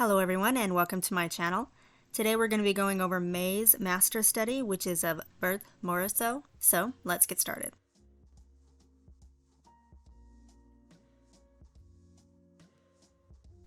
Hello everyone and welcome to my channel. Today we're going to be going over May's master study, which is of Berthe Morisot. So let's get started.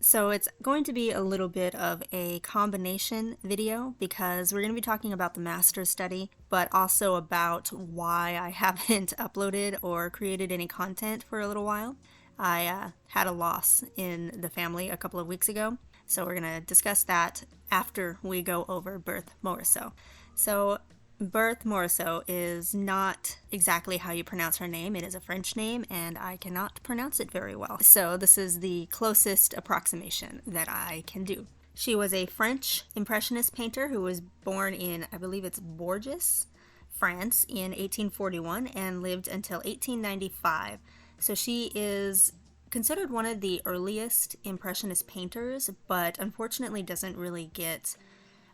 So it's going to be a little bit of a combination video because we're going to be talking about the master study, but also about why I haven't uploaded or created any content for a little while. I had a loss in the family a couple of weeks ago, so we're going to discuss that after we go over Berthe Morisot. So Berthe Morisot is not exactly how you pronounce her name. It is a French name, and I cannot pronounce it very well. So this is the closest approximation that I can do. She was a French Impressionist painter who was born in, I believe it's Bourges, France in 1841 and lived until 1895. So she is considered one of the earliest Impressionist painters, but unfortunately doesn't really get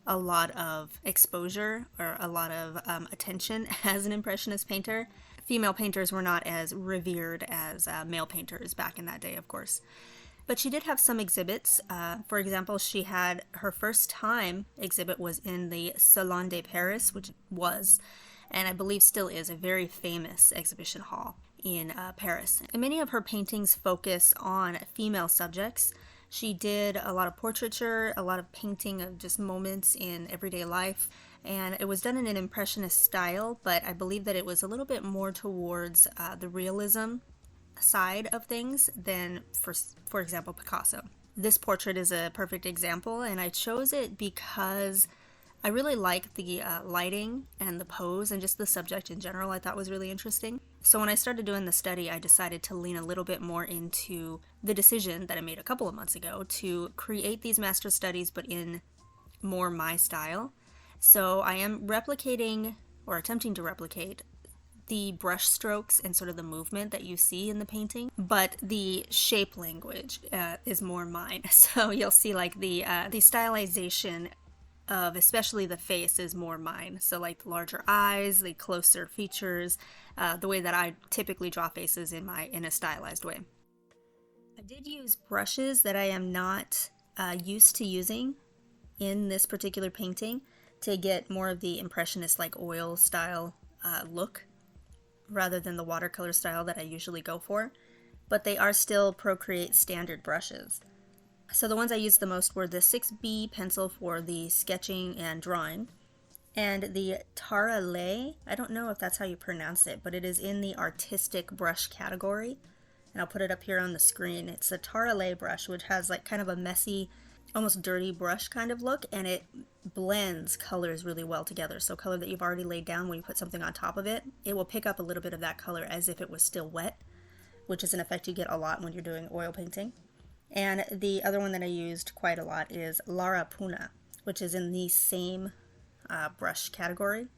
a lot of exposure or a lot of attention as an Impressionist painter. Female painters were not as revered as male painters back in that day, of course. But she did have some exhibits. For example, she had her first time exhibit was in the Salon de Paris, which was, and I believe still is, a very famous exhibition hall in Paris. And many of her paintings focus on female subjects. She did a lot of portraiture, a lot of painting of just moments in everyday life, and it was done in an Impressionist style, but I believe that it was a little bit more towards the realism side of things than, for example, Picasso. This portrait is a perfect example, and I chose it because I really like the lighting and the pose and just the subject in general I thought was really interesting. So when I started doing the study, I decided to lean a little bit more into the decision that I made a couple of months ago to create these master studies but in more my style. So I am replicating, or attempting to replicate, the brush strokes and sort of the movement that you see in the painting, but the shape language is more mine. So you'll see like the stylization of especially the face is more mine. So like the larger eyes, the closer features, the way that I typically draw faces in a stylized way. I did use brushes that I am not used to using in this particular painting to get more of the Impressionist like oil style look rather than the watercolor style that I usually go for, but they are still Procreate standard brushes. So the ones I used the most were the 6B pencil for the sketching and drawing, and the Taralay, I don't know if that's how you pronounce it, but it is in the artistic brush category, and I'll put it up here on the screen. It's a Taralay brush, which has like kind of a messy, almost dirty brush kind of look, and it blends colors really well together. So color that you've already laid down, when you put something on top of it, it will pick up a little bit of that color as if it was still wet, which is an effect you get a lot when you're doing oil painting. And the other one that I used quite a lot is Lara Puna, which is in the same brush category,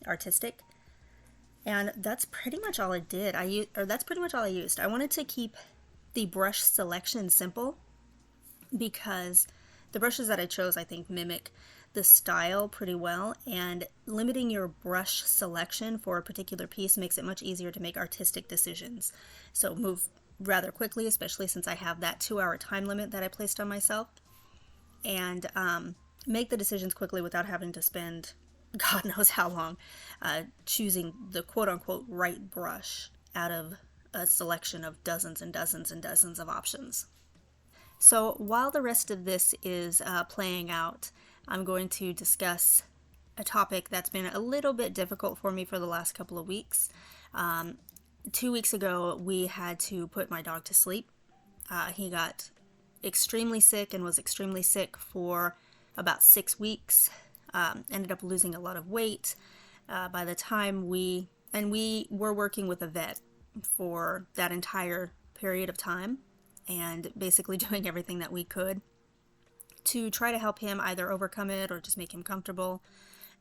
artistic. And that's pretty much all I did. That's pretty much all I used. I wanted to keep the brush selection simple because the brushes that I chose, I think, mimic the style pretty well, and limiting your brush selection for a particular piece makes it much easier to make artistic decisions. So move rather quickly, especially since I have that 2-hour time limit that I placed on myself, and make the decisions quickly without having to spend God knows how long choosing the quote-unquote right brush out of a selection of dozens and dozens and dozens of options. So while the rest of this is playing out, I'm going to discuss a topic that's been a little bit difficult for me for the last couple of weeks. 2 weeks ago, we had to put my dog to sleep. He got extremely sick and was extremely sick for about 6 weeks. Ended up losing a lot of weight. By the time we were working with a vet for that entire period of time, and basically doing everything that we could to try to help him either overcome it or just make him comfortable.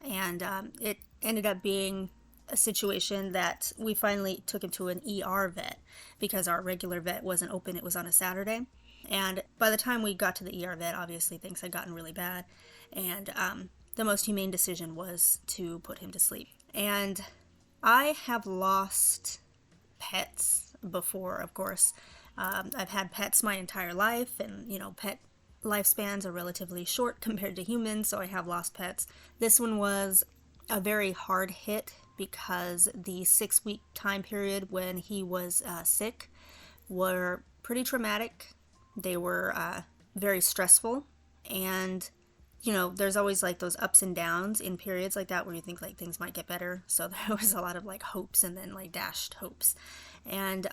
And it ended up being a situation that we finally took him to an ER vet because our regular vet wasn't open. It was on a Saturday. And by the time we got to the ER vet, obviously things had gotten really bad. And the most humane decision was to put him to sleep. And I have lost pets before, of course. I've had pets my entire life, and, pet lifespans are relatively short compared to humans, so I have lost pets. This one was a very hard hit because the 6-week time period when he was sick were pretty traumatic. They were very stressful, and you know, there's always like those ups and downs in periods like that where you think like things might get better. So there was a lot of like hopes and then like dashed hopes. And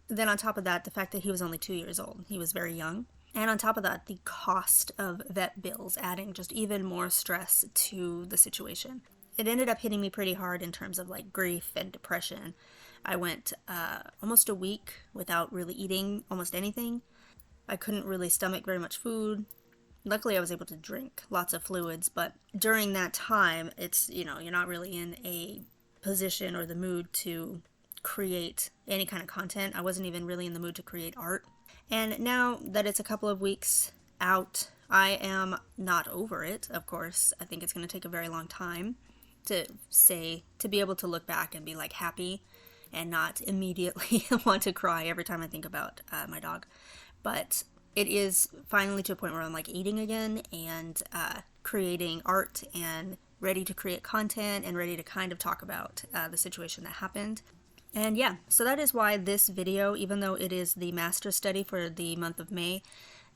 then on top of that, the fact that he was only 2 years old, he was very young. And on top of that, the cost of vet bills adding just even more stress to the situation. It ended up hitting me pretty hard in terms of like grief and depression. I went almost a week without really eating almost anything. I couldn't really stomach very much food. Luckily, I was able to drink lots of fluids, but during that time, it's, you know, you're not really in a position or the mood to create any kind of content. I wasn't even really in the mood to create art. And now that it's a couple of weeks out, I am not over it, of course. I think it's going to take a very long time to be able to look back and be like happy and not immediately want to cry every time I think about my dog. But it is finally to a point where I'm like eating again and creating art and ready to create content and ready to kind of talk about the situation that happened. And yeah, so that is why this video, even though it is the master study for the month of May,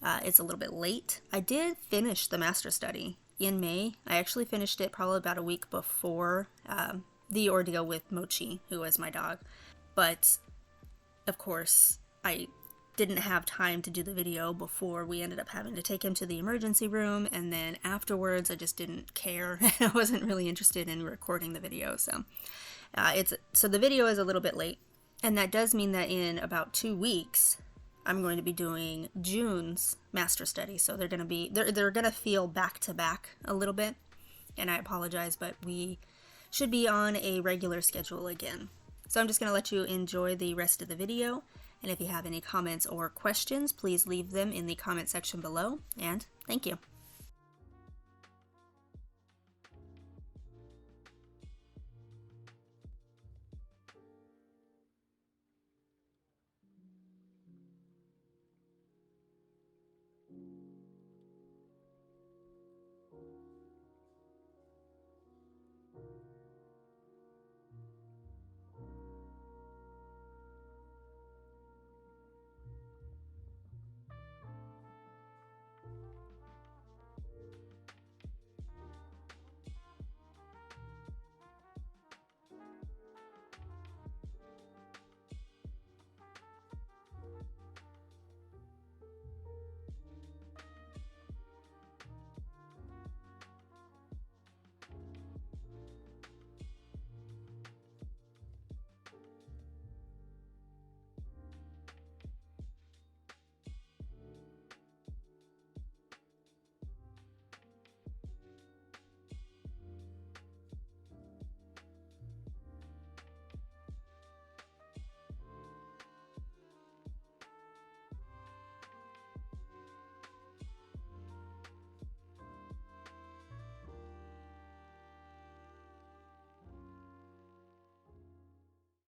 it's a little bit late. I did finish the master study in May. I actually finished it probably about a week before the ordeal with Mochi, who is my dog. But of course, I didn't have time to do the video before we ended up having to take him to the emergency room, and then afterwards I just didn't care. I wasn't really interested in recording the video, so the video is a little bit late, and that does mean that in about 2 weeks I'm going to be doing June's master study. So they're gonna feel back to back a little bit, and I apologize, but we should be on a regular schedule again. So I'm just gonna let you enjoy the rest of the video, and if you have any comments or questions, please leave them in the comment section below, and thank you.